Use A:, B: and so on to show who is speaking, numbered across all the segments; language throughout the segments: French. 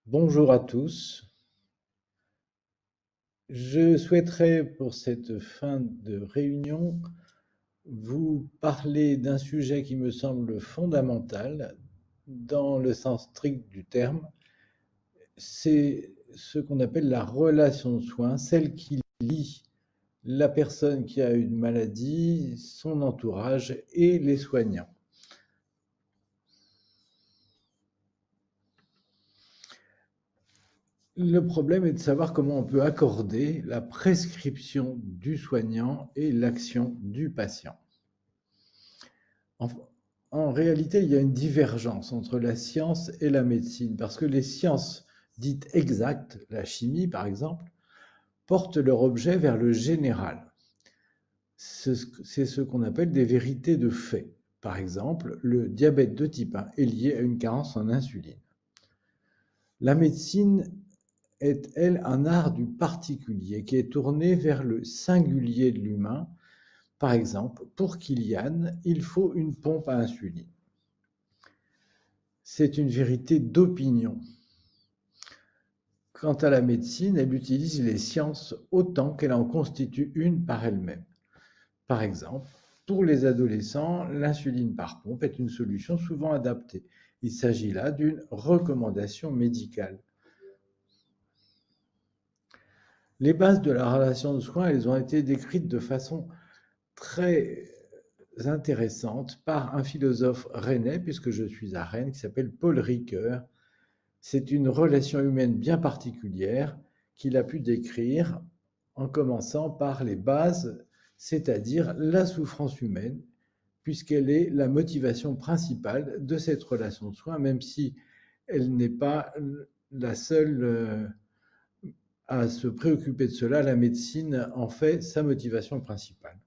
A: Bonjour à tous. Je souhaiterais pour cette fin de réunion vous parler d'un sujet qui me semble fondamental dans le sens strict du terme. C'est ce qu'on appelle la relation de soins, celle qui lie la personne qui a une maladie, son entourage et les soignants. Le problème est de savoir comment on peut accorder la prescription du soignant et l'action du patient. En, en réalité, il y a une divergence entre la science et la médecine, parce que les sciences dites exactes, la chimie par exemple, portent leur objet vers le général. C'est ce qu'on appelle des vérités de fait. Par exemple, le diabète de type 1 est lié à une carence en insuline. La médecine est, elle, un art du particulier qui est tourné vers le singulier de l'humain. Par exemple, pour Kylian, il faut une pompe à insuline. C'est une vérité d'opinion. Quant à la médecine, elle utilise les sciences autant qu'elle en constitue une par elle-même. Par exemple, pour les adolescents, l'insuline par pompe est une solution souvent adaptée. Il s'agit là d'une recommandation médicale. Les bases de la relation de soins, elles ont été décrites de façon très intéressante par un philosophe rennais, puisque je suis à Rennes, qui s'appelle Paul Ricoeur. C'est une relation humaine bien particulière qu'il a pu décrire en commençant par les bases, c'est-à-dire la souffrance humaine, puisqu'elle est la motivation principale de cette relation de soins, même si elle n'est pas la seule à se préoccuper de cela. La médecine en fait sa motivation principale.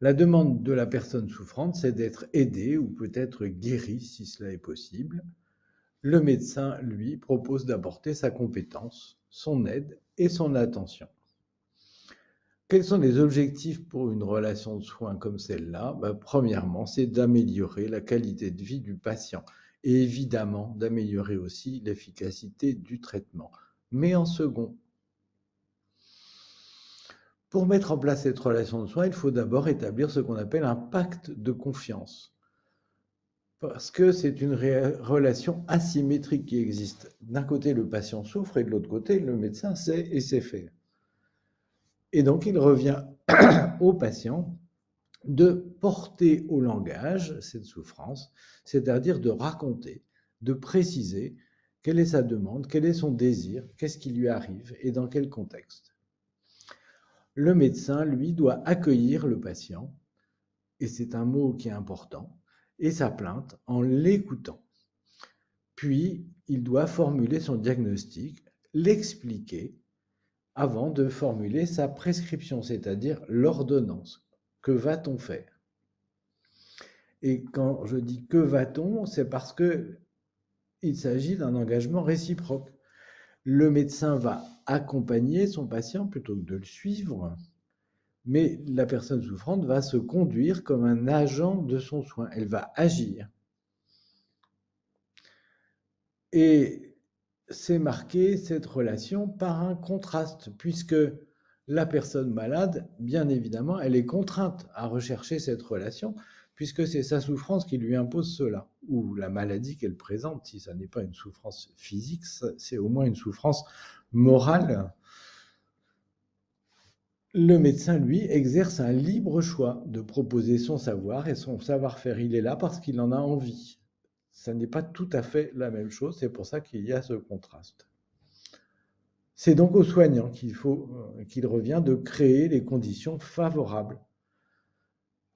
A: La demande de la personne souffrante, c'est d'être aidée ou peut-être guérie si cela est possible. Le médecin, lui, propose d'apporter sa compétence, son aide et son attention. Quels sont les objectifs pour une relation de soins comme celle-là? Premièrement, c'est d'améliorer la qualité de vie du patient et évidemment d'améliorer aussi l'efficacité du traitement. Mais en second, pour mettre en place cette relation de soins, il faut d'abord établir ce qu'on appelle un pacte de confiance. Parce que c'est une relation asymétrique qui existe. D'un côté, le patient souffre et de l'autre côté, le médecin sait et sait faire. Et donc, il revient au patient de porter au langage cette souffrance, c'est-à-dire de raconter, de préciser quelle est sa demande, quel est son désir, qu'est-ce qui lui arrive et dans quel contexte. Le médecin, lui, doit accueillir le patient, et c'est un mot qui est important, et sa plainte en l'écoutant. Puis, il doit formuler son diagnostic, l'expliquer avant de formuler sa prescription, c'est-à-dire l'ordonnance. Que va-t-on faire? Et quand je dis que va-t-on, c'est parce que il s'agit d'un engagement réciproque. Le médecin va accompagner son patient plutôt que de le suivre, mais la personne souffrante va se conduire comme un agent de son soin. Elle va agir. Et c'est marqué cette relation par un contraste, puisque la personne malade, bien évidemment, elle est contrainte à rechercher cette relation, puisque c'est sa souffrance qui lui impose cela, ou la maladie qu'elle présente, si ça n'est pas une souffrance physique, c'est au moins une souffrance morale. Le médecin, lui, exerce un libre choix de proposer son savoir et son savoir-faire. Il est là parce qu'il en a envie. Ça n'est pas tout à fait la même chose, c'est pour ça qu'il y a ce contraste. C'est donc aux soignants qu'il revient de créer les conditions favorables,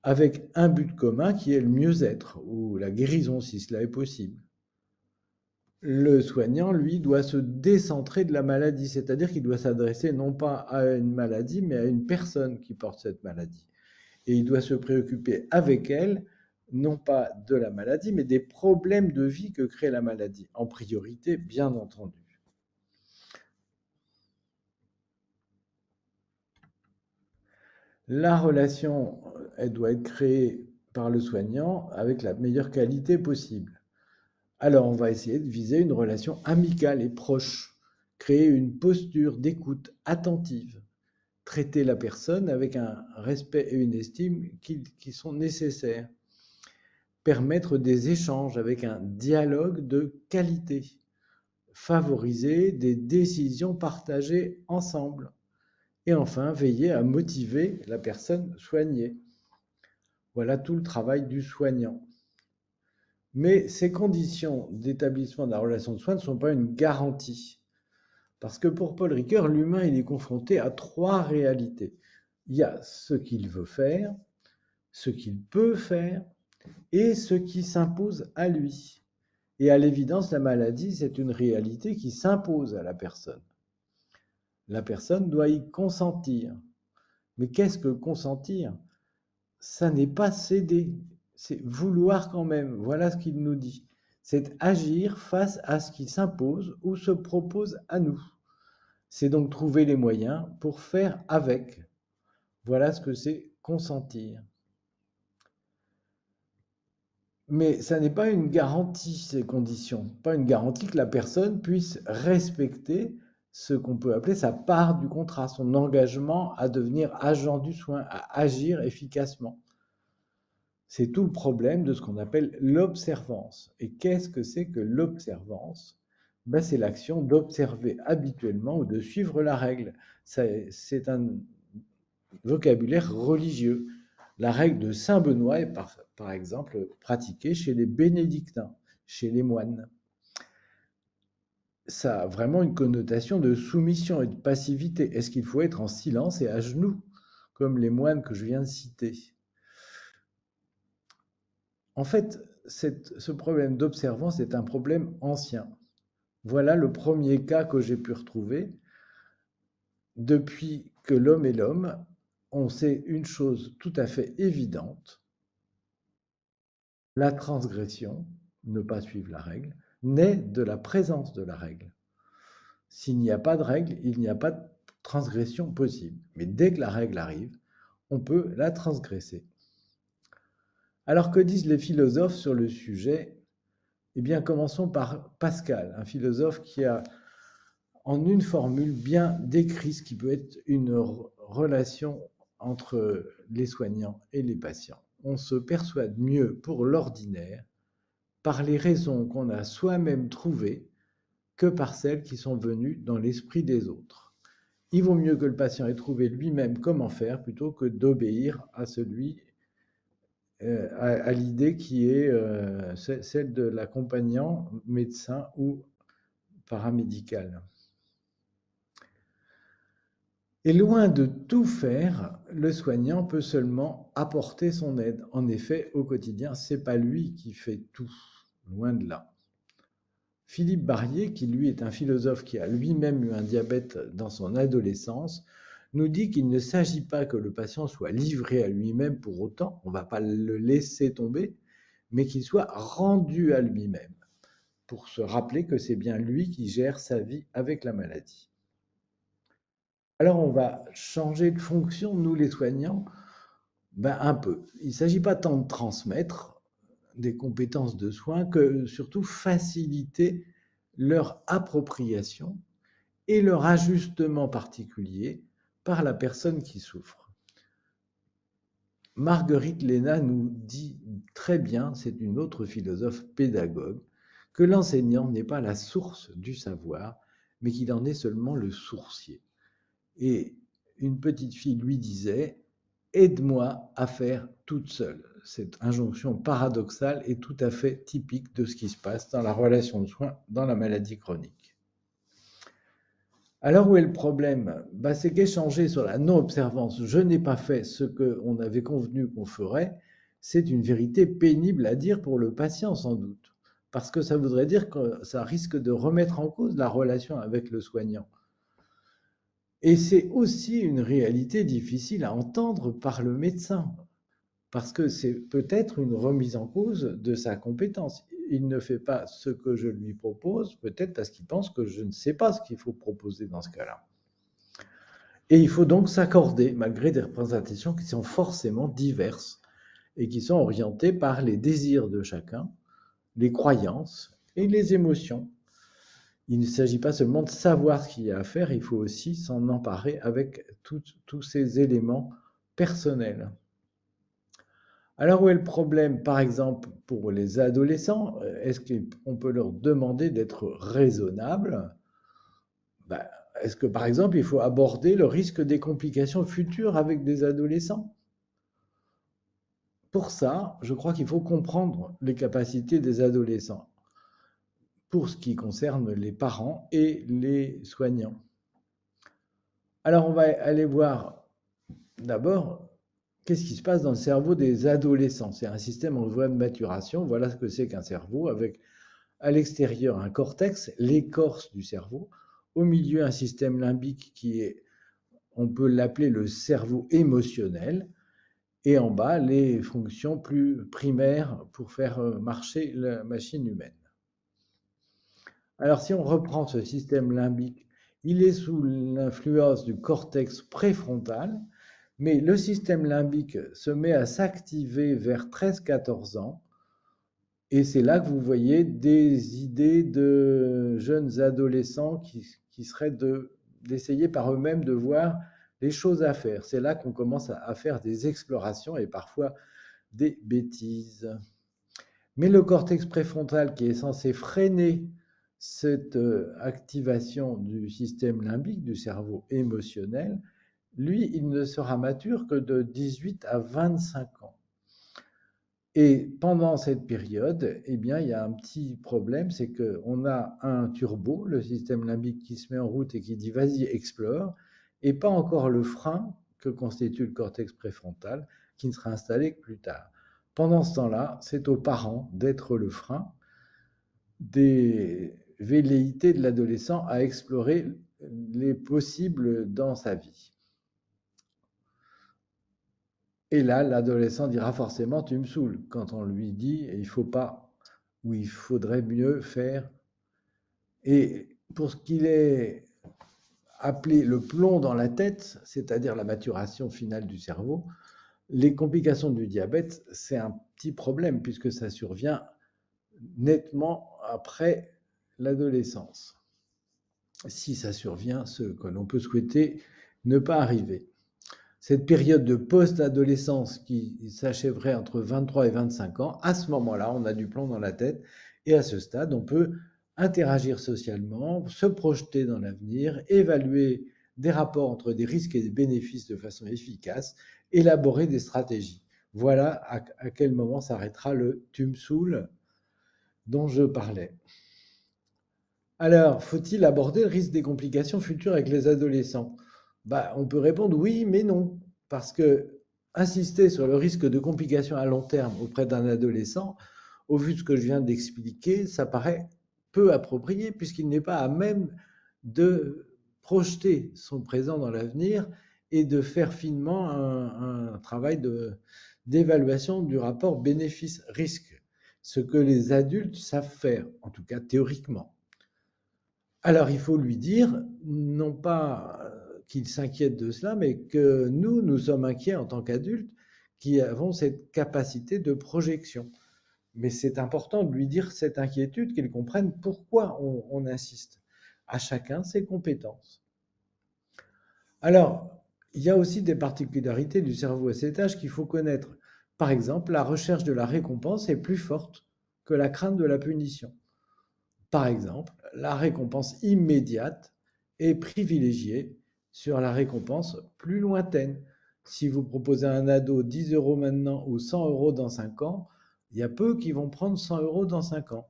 A: avec un but commun qui est le mieux-être ou la guérison si cela est possible. Le soignant, lui, doit se décentrer de la maladie, c'est-à-dire qu'il doit s'adresser non pas à une maladie, mais à une personne qui porte cette maladie. Et il doit se préoccuper avec elle, non pas de la maladie, mais des problèmes de vie que crée la maladie, en priorité, bien entendu. La relation, elle doit être créée par le soignant avec la meilleure qualité possible. Alors, on va essayer de viser une relation amicale et proche, créer une posture d'écoute attentive, traiter la personne avec un respect et une estime qui sont nécessaires, permettre des échanges avec un dialogue de qualité, favoriser des décisions partagées ensemble, et enfin veiller à motiver la personne soignée. Voilà tout le travail du soignant. Mais ces conditions d'établissement de la relation de soins ne sont pas une garantie. Parce que pour Paul Ricoeur, l'humain il est confronté à trois réalités. Il y a ce qu'il veut faire, ce qu'il peut faire et ce qui s'impose à lui. Et à l'évidence, la maladie, c'est une réalité qui s'impose à la personne. La personne doit y consentir. Mais qu'est-ce que consentir? Ça n'est pas céder, c'est vouloir quand même. Voilà ce qu'il nous dit. C'est agir face à ce qui s'impose ou se propose à nous. C'est donc trouver les moyens pour faire avec. Voilà ce que c'est consentir. Mais ça n'est pas une garantie, ces conditions. Pas une garantie que la personne puisse respecter ce qu'on peut appeler sa part du contrat, son engagement à devenir agent du soin, à agir efficacement. C'est tout le problème de ce qu'on appelle l'observance. Et qu'est-ce que c'est que l'observance? C'est l'action d'observer habituellement ou de suivre la règle. C'est un vocabulaire religieux. La règle de Saint Benoît est par exemple pratiquée chez les bénédictins, chez les moines. Ça a vraiment une connotation de soumission et de passivité. Est-ce qu'il faut être en silence et à genoux, comme les moines que je viens de citer? En fait, ce problème d'observance est un problème ancien. Voilà le premier cas que j'ai pu retrouver. Depuis que l'homme est l'homme, on sait une chose tout à fait évidente. La transgression, ne pas suivre la règle, naît de la présence de la règle. S'il n'y a pas de règle, il n'y a pas de transgression possible. Mais dès que la règle arrive, on peut la transgresser. Alors que disent les philosophes sur le sujet? Eh bien, commençons par Pascal, un philosophe qui a, en une formule, bien décrit ce qui peut être une relation entre les soignants et les patients. On se persuade mieux pour l'ordinaire par les raisons qu'on a soi-même trouvées que par celles qui sont venues dans l'esprit des autres. Il vaut mieux que le patient ait trouvé lui-même comment faire plutôt que d'obéir à à l'idée qui est celle de l'accompagnant médecin ou paramédical. Et loin de tout faire, le soignant peut seulement apporter son aide. En effet, au quotidien, c'est pas lui qui fait tout, loin de là. Philippe Barrier, qui lui est un philosophe qui a lui-même eu un diabète dans son adolescence, nous dit qu'il ne s'agit pas que le patient soit livré à lui-même pour autant, on ne va pas le laisser tomber, mais qu'il soit rendu à lui-même, pour se rappeler que c'est bien lui qui gère sa vie avec la maladie. Alors on va changer de fonction, nous les soignants, un peu. Il ne s'agit pas tant de transmettre des compétences de soins que surtout faciliter leur appropriation et leur ajustement particulier par la personne qui souffre. Marguerite Léna nous dit très bien, c'est une autre philosophe pédagogue, que l'enseignant n'est pas la source du savoir, mais qu'il en est seulement le sourcier. Et une petite fille lui disait « Aide-moi à faire toute seule ». Cette injonction paradoxale est tout à fait typique de ce qui se passe dans la relation de soins dans la maladie chronique. Alors où est le problème? C'est qu'échanger sur la non-observance, je n'ai pas fait ce qu'on avait convenu qu'on ferait, c'est une vérité pénible à dire pour le patient sans doute, parce que ça voudrait dire que ça risque de remettre en cause la relation avec le soignant. Et c'est aussi une réalité difficile à entendre par le médecin, parce que c'est peut-être une remise en cause de sa compétence. Il ne fait pas ce que je lui propose, peut-être parce qu'il pense que je ne sais pas ce qu'il faut proposer dans ce cas-là. Et il faut donc s'accorder, malgré des représentations qui sont forcément diverses et qui sont orientées par les désirs de chacun, les croyances et les émotions. Il ne s'agit pas seulement de savoir ce qu'il y a à faire, il faut aussi s'en emparer avec tous ces éléments personnels. Alors où est le problème, par exemple, pour les adolescents? Est-ce qu'on peut leur demander d'être raisonnables? Ben, est-ce que, par exemple, il faut aborder le risque des complications futures avec des adolescents? Pour ça, je crois qu'il faut comprendre les capacités des adolescents pour ce qui concerne les parents et les soignants. Alors, on va aller voir d'abord qu'est-ce qui se passe dans le cerveau des adolescents. C'est un système en voie de maturation. Voilà ce que c'est qu'un cerveau avec à l'extérieur un cortex, l'écorce du cerveau, au milieu un système limbique qui est, on peut l'appeler le cerveau émotionnel, et en bas les fonctions plus primaires pour faire marcher la machine humaine. Alors si on reprend ce système limbique, il est sous l'influence du cortex préfrontal, mais le système limbique se met à s'activer vers 13-14 ans, et c'est là que vous voyez des idées de jeunes adolescents qui seraient d'essayer par eux-mêmes de voir les choses à faire. C'est là qu'on commence à faire des explorations et parfois des bêtises. Mais le cortex préfrontal qui est censé freiner cette activation du système limbique, du cerveau émotionnel, lui, il ne sera mature que de 18 à 25 ans. Et pendant cette période, eh bien, il y a un petit problème, c'est qu'on a un turbo, le système limbique qui se met en route et qui dit vas-y, explore, et pas encore le frein que constitue le cortex préfrontal, qui ne sera installé que plus tard. Pendant ce temps-là, c'est aux parents d'être le frein des velléités de l'adolescent à explorer les possibles dans sa vie. Et là, l'adolescent dira forcément tu me saoules quand on lui dit il faut pas ou il faudrait mieux faire. Et pour ce qu'il est appelé le plomb dans la tête, c'est-à-dire la maturation finale du cerveau, les complications du diabète, c'est un petit problème puisque ça survient nettement après l'adolescence. Si ça survient, ce que l'on peut souhaiter ne pas arriver. Cette période de post-adolescence qui s'achèverait entre 23 et 25 ans, à ce moment-là, on a du plomb dans la tête et à ce stade, on peut interagir socialement, se projeter dans l'avenir, évaluer des rapports entre des risques et des bénéfices de façon efficace, élaborer des stratégies. Voilà à quel moment s'arrêtera le tu me saoules dont je parlais. Alors, faut-il aborder le risque des complications futures avec les adolescents? On peut répondre oui, mais non. Parce que insister sur le risque de complications à long terme auprès d'un adolescent, au vu de ce que je viens d'expliquer, ça paraît peu approprié puisqu'il n'est pas à même de projeter son présent dans l'avenir et de faire finement un travail d'évaluation du rapport bénéfice-risque, ce que les adultes savent faire, en tout cas théoriquement. Alors il faut lui dire, non pas qu'il s'inquiète de cela, mais que nous sommes inquiets en tant qu'adultes qui avons cette capacité de projection. Mais c'est important de lui dire cette inquiétude, qu'il comprenne pourquoi on insiste. À chacun ses compétences. Alors, il y a aussi des particularités du cerveau à cet âge qu'il faut connaître. Par exemple, la recherche de la récompense est plus forte que la crainte de la punition. Par exemple, la récompense immédiate est privilégiée sur la récompense plus lointaine. Si vous proposez à un ado 10 euros maintenant ou 100 euros dans 5 ans, il y a peu qui vont prendre 100 euros dans 5 ans.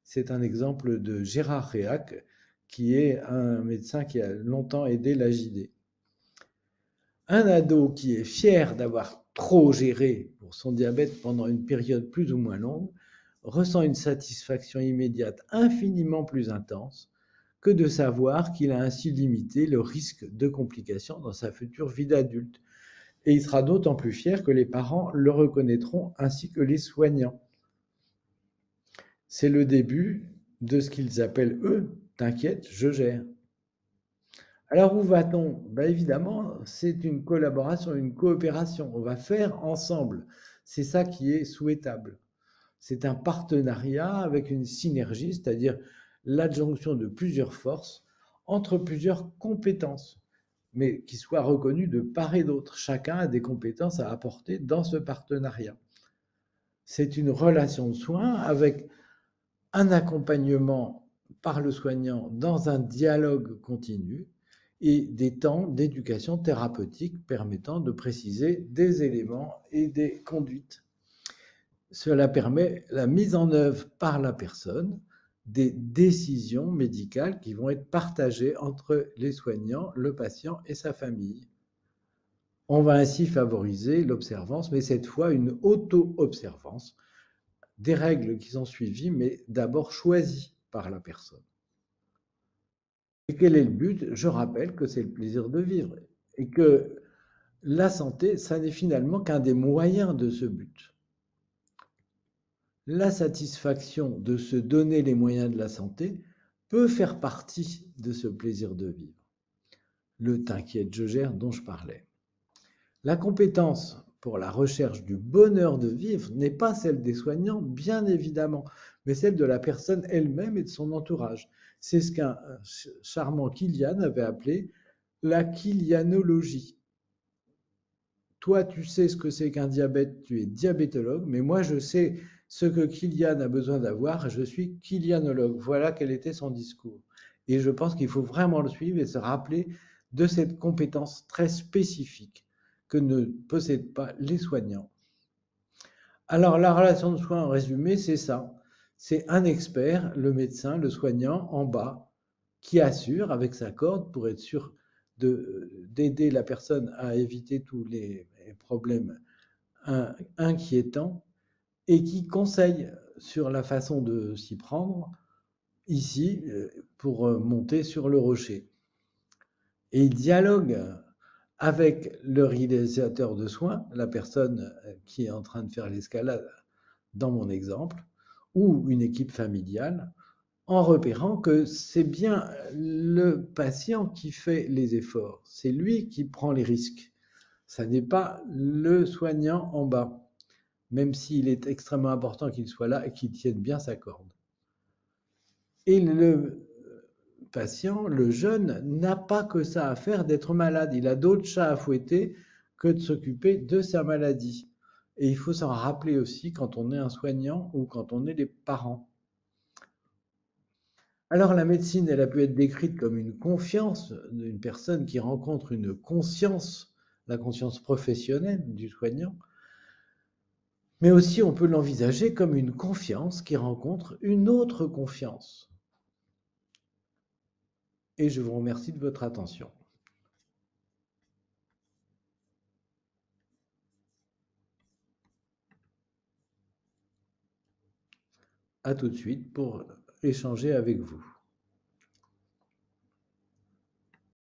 A: C'est un exemple de Gérard Réac, qui est un médecin qui a longtemps aidé l'AJD. Un ado qui est fier d'avoir trop géré pour son diabète pendant une période plus ou moins longue ressent une satisfaction immédiate infiniment plus intense que de savoir qu'il a ainsi limité le risque de complications dans sa future vie d'adulte. Et il sera d'autant plus fier que les parents le reconnaîtront ainsi que les soignants. C'est le début de ce qu'ils appellent, eux, t'inquiète, je gère. Alors où va-t-on? Évidemment, c'est une collaboration, une coopération. On va faire ensemble. C'est ça qui est souhaitable. C'est un partenariat avec une synergie, c'est-à-dire l'adjonction de plusieurs forces entre plusieurs compétences, mais qui soient reconnues de part et d'autre. Chacun a des compétences à apporter dans ce partenariat. C'est une relation de soins avec un accompagnement par le soignant dans un dialogue continu et des temps d'éducation thérapeutique permettant de préciser des éléments et des conduites. Cela permet la mise en œuvre par la personne des décisions médicales qui vont être partagées entre les soignants, le patient et sa famille. On va ainsi favoriser l'observance, mais cette fois une auto-observance des règles qui sont suivies, mais d'abord choisies par la personne. Et quel est le but? Je rappelle que c'est le plaisir de vivre et que la santé, ça n'est finalement qu'un des moyens de ce but. La satisfaction de se donner les moyens de la santé peut faire partie de ce plaisir de vivre. Le t'inquiète, je gère dont je parlais. La compétence pour la recherche du bonheur de vivre n'est pas celle des soignants, bien évidemment, mais celle de la personne elle-même et de son entourage. C'est ce qu'un charmant Kilian avait appelé la kilianologie. Toi, tu sais ce que c'est qu'un diabète, tu es diabétologue, mais moi, je sais ce que Kilian a besoin d'avoir, je suis kilianologue. Voilà quel était son discours. Et je pense qu'il faut vraiment le suivre et se rappeler de cette compétence très spécifique que ne possèdent pas les soignants. Alors, la relation de soins, en résumé, c'est ça. C'est un expert, le médecin, le soignant, en bas, qui assure avec sa corde pour être sûr d'aider la personne à éviter tous les problèmes inquiétants et qui conseille sur la façon de s'y prendre ici pour monter sur le rocher. Et il dialogue avec le réalisateur de soins, la personne qui est en train de faire l'escalade dans mon exemple, ou une équipe familiale, en repérant que c'est bien le patient qui fait les efforts, c'est lui qui prend les risques. Ça n'est pas le soignant en bas, même s'il est extrêmement important qu'il soit là et qu'il tienne bien sa corde. Et le patient, le jeune, n'a pas que ça à faire d'être malade. Il a d'autres chats à fouetter que de s'occuper de sa maladie. Et il faut s'en rappeler aussi quand on est un soignant ou quand on est les parents. Alors la médecine, elle a pu être décrite comme une confiance d'une personne qui rencontre une conscience, la conscience professionnelle du soignant, mais aussi on peut l'envisager comme une confiance qui rencontre une autre confiance. Et je vous remercie de votre attention. À tout de suite pour échanger avec vous.